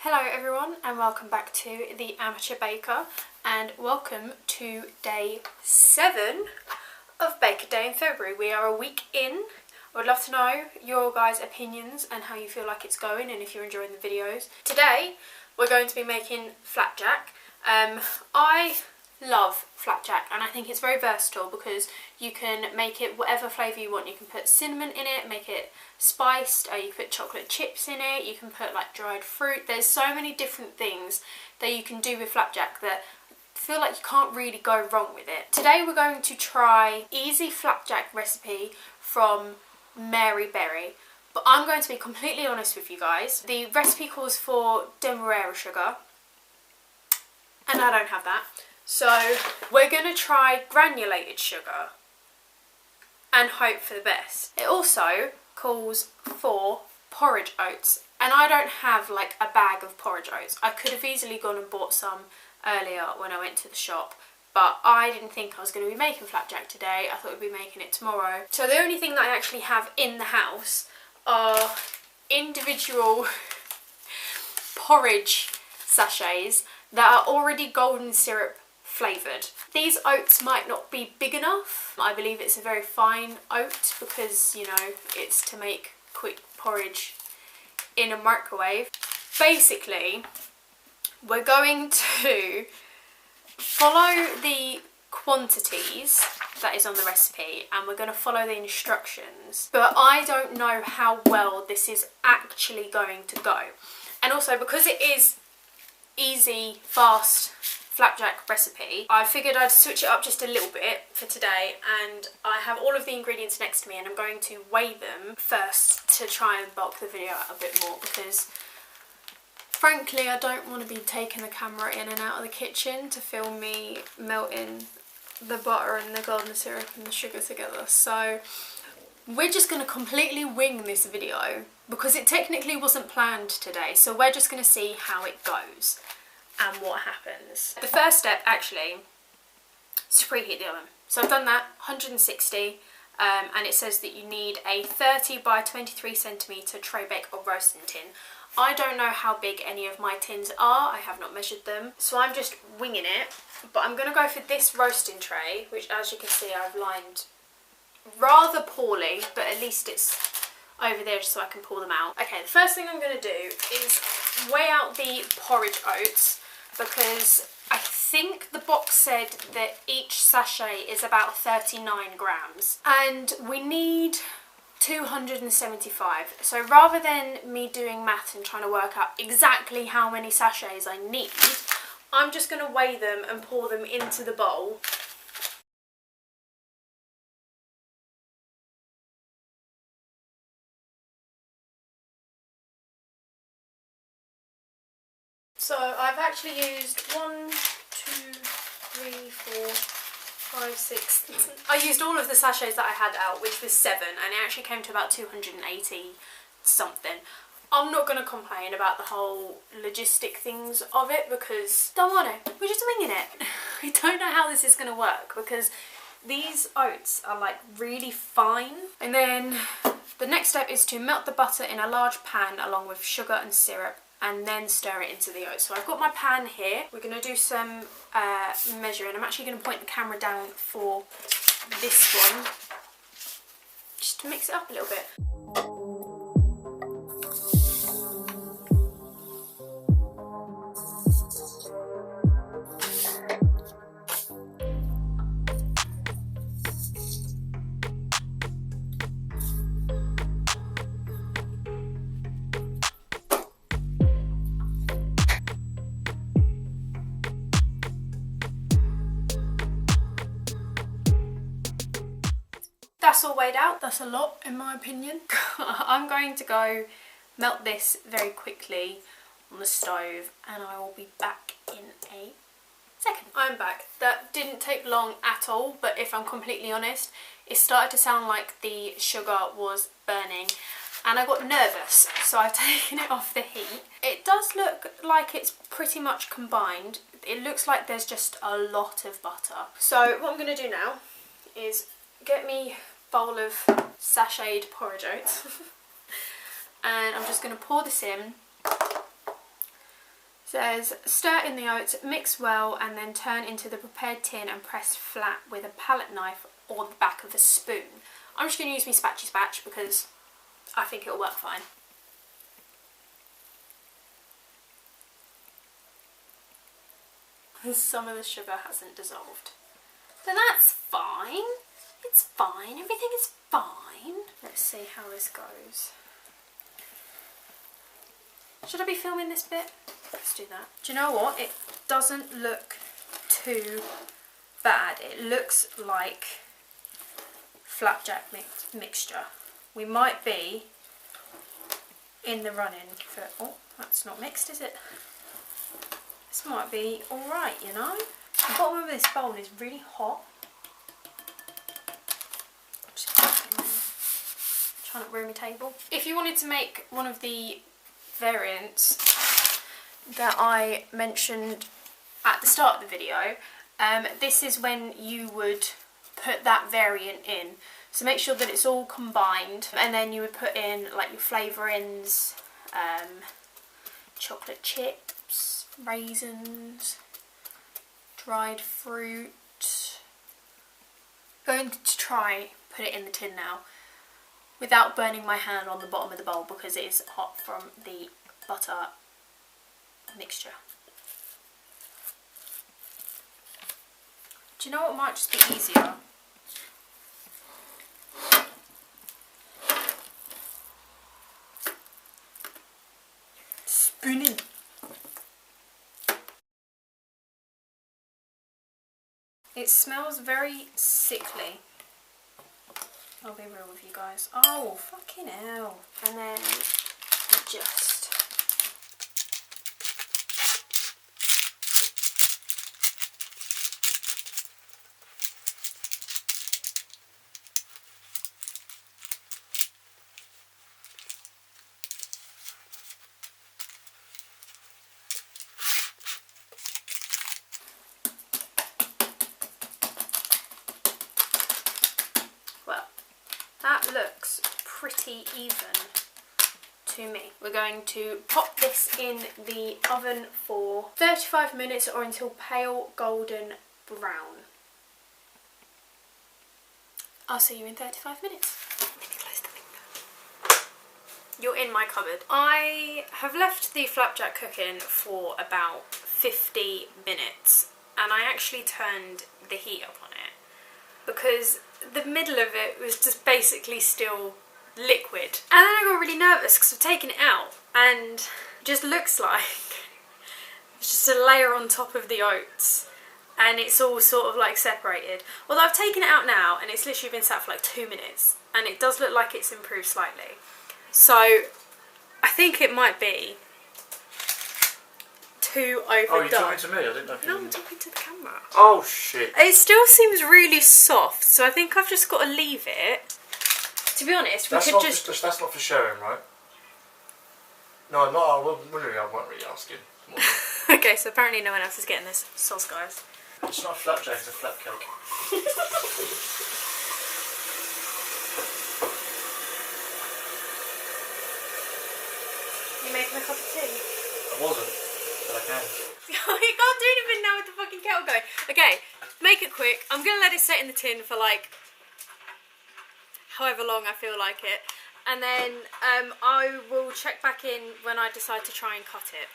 Hello everyone and welcome back to The Amateur Baker and welcome to day 7 of Baker Day in February. We are a week in. I would love to know your guys' opinions and how you feel like it's going and if you're enjoying the videos. Today we're going to be making flapjack. I love flapjack and I think it's very versatile because you can make it whatever flavour you want. You can put cinnamon in it, make it spiced, you can put chocolate chips in it, you can put like dried fruit. There's so many different things that you can do with flapjack that I feel like you can't really go wrong with it. Today we're going to try easy flapjack recipe from Mary Berry, but I'm going to be completely honest with you guys. The recipe calls for demerara sugar and I don't have that. So we're going to try granulated sugar and hope for the best. It also calls for porridge oats and I don't have like a bag of porridge oats. I could have easily gone and bought some earlier when I went to the shop, but I didn't think I was going to be making flapjack today. I thought we'd be making it tomorrow. So the only thing that I actually have in the house are individual porridge sachets that are already golden syrup flavoured. These oats might not be big enough. I believe it's a very fine oat because, you know, it's to make quick porridge in a microwave. Basically, we're going to follow the quantities that is on the recipe and we're going to follow the instructions, but I don't know how well this is actually going to go. And also because it is easy, fast flapjack recipe, I figured I'd switch it up just a little bit for today, and I have all of the ingredients next to me and I'm going to weigh them first to try and bulk the video out a bit more because frankly I don't want to be taking the camera in and out of the kitchen to film me melting the butter and the golden syrup and the sugar together. So we're just going to completely wing this video because it technically wasn't planned today, so we're just going to see how it goes and what happens. The first step actually is to preheat the oven. So I've done that, 160, and it says that you need a 30 by 23 centimetre tray bake or roasting tin. I don't know how big any of my tins are, I have not measured them, so I'm just winging it. But I'm going to go for this roasting tray, which as you can see I've lined rather poorly, but at least it's over there just so I can pull them out. Okay, the first thing I'm going to do is weigh out the porridge oats because I think the box said that each sachet is about 39 grams and we need 275. So rather than me doing maths and trying to work out exactly how many sachets I need, I'm just going to weigh them and pour them into the bowl. So I've actually used 1, 2, 3, 4, 5, 6. I used all of the sachets that I had out, which was 7, and it actually came to about 280 something. I'm not going to complain about the whole logistic things of it because don't want it. We're just winging it. I don't know how this is going to work because these oats are like really fine. And then the next step is to melt the butter in a large pan along with sugar and syrup, and then stir it into the oats. So I've got my pan here. We're going to do some measuring. I'm actually going to point the camera down for this one, just to mix it up a little bit. That's all weighed out. That's a lot in my opinion. I'm going to go melt this very quickly on the stove and I will be back in a second. I'm back. That didn't take long at all, but if I'm completely honest, it started to sound like the sugar was burning and I got nervous, so I've taken it off the heat. It does look like it's pretty much combined. It looks like there's just a lot of butter. So what I'm going to do now is get me bowl of sachet porridge oats and I'm just going to pour this in Says, stir in the oats, mix well, and then turn into the prepared tin and press flat with a palette knife or the back of a spoon. I'm just going to use my spatchy spatch because I think it'll work fine. Some of the sugar hasn't dissolved. So that's fine. It's fine. Everything is fine. Let's see how this goes. Should I be filming this bit? Let's do that. Do you know what? It doesn't look too bad. It looks like flapjack mixture. We might be in the running for... Oh, that's not mixed, is it? This might be alright, you know? The bottom of this bowl is really hot. Just trying to ruin my table. If you wanted to make one of the variants that I mentioned at the start of the video, this is when you would put that variant in. So make sure that it's all combined, and then you would put in like your flavourings, chocolate chips, raisins, dried fruit. Going to try put it in the tin now without burning my hand on the bottom of the bowl because it is hot from the butter mixture. Do you know what might just be easier? Spooning. It smells very sickly. I'll be real with you guys. Oh, fucking hell. And then adjust. That looks pretty even to me. We're going to pop this in the oven for 35 minutes or until pale golden brown. I'll see you in 35 minutes. Let me close the window. You're in my cupboard. I have left the flapjack cooking for about 50 minutes and I actually turned the heat up on it because the middle of it was just basically still liquid. And then I got really nervous because I've taken it out and it just looks like it's just a layer on top of the oats and it's all sort of like separated. Although I've taken it out now and it's literally been sat for like 2 minutes and it does look like it's improved slightly. So I think it might be too overdone. Oh, you're talking to me? I didn't know if you No, I'm talking to the camera. Oh, shit. It still seems really soft, so I think I've just got to leave it. To be honest, we could just... That's not for sharing, right? No, I'm not. I wasn't really asking. Okay, so apparently no one else is getting this. Sauce, guys. It's not a flapjack, it's a flap cake. You making a cup of tea? I wasn't. But I can. You can't do anything now with the fucking kettle going. Okay, make it quick. I'm going to let it sit in the tin for like however long I feel like it. And then I will check back in when I decide to try and cut it.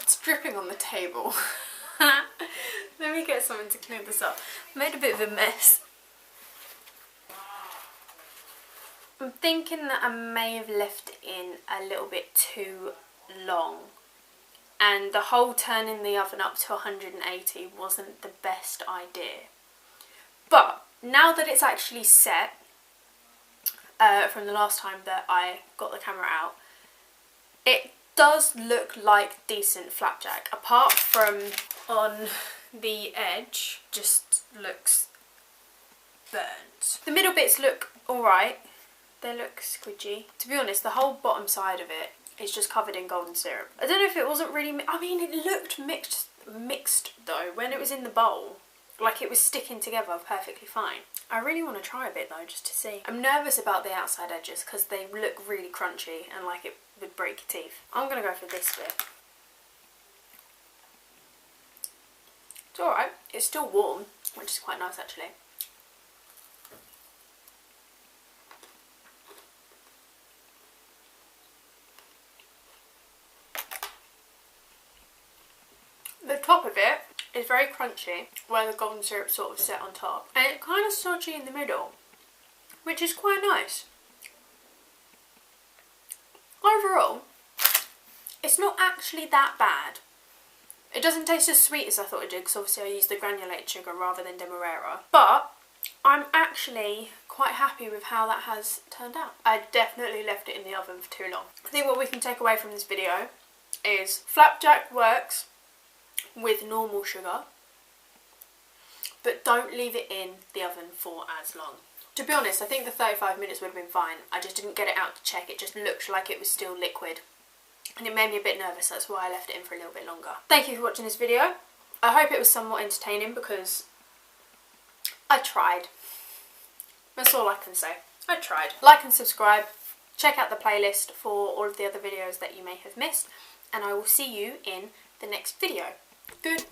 It's dripping on the table. Let me get someone to clean this up. I made a bit of a mess. I'm thinking that I may have left it in a little bit too long. And the whole turning the oven up to 180 wasn't the best idea. But now that it's actually set, from the last time that I got the camera out, it does look like decent flapjack, apart from on the edge, just looks burnt. The middle bits look alright, they look squidgy. To be honest, the whole bottom side of it is just covered in golden syrup. I don't know if it wasn't really, I mean it looked mixed though, when it was in the bowl. Like it was sticking together perfectly fine. I really want to try a bit though, just to see. I'm nervous about the outside edges because they look really crunchy and like it would break your teeth. I'm going to go for this bit. It's alright. It's still warm, which is quite nice actually. The top of it is very crunchy, where the golden syrup sort of set on top. And it's kind of stodgy in the middle, which is quite nice. Overall, it's not actually that bad. It doesn't taste as sweet as I thought it did, because obviously I used the granulated sugar rather than Demerara. But I'm actually quite happy with how that has turned out. I definitely left it in the oven for too long. I think what we can take away from this video is Flapjack works with normal sugar, but don't leave it in the oven for as long. To be honest, I think the 35 minutes would have been fine. I just didn't get it out to check. It just looked like it was still liquid and it made me a bit nervous. That's why I left it in for a little bit longer. Thank you for watching this video. I hope it was somewhat entertaining because I tried. That's all I can say. I tried. Like and subscribe. Check out the playlist for all of the other videos that you may have missed, and I will see you in the next video. Good.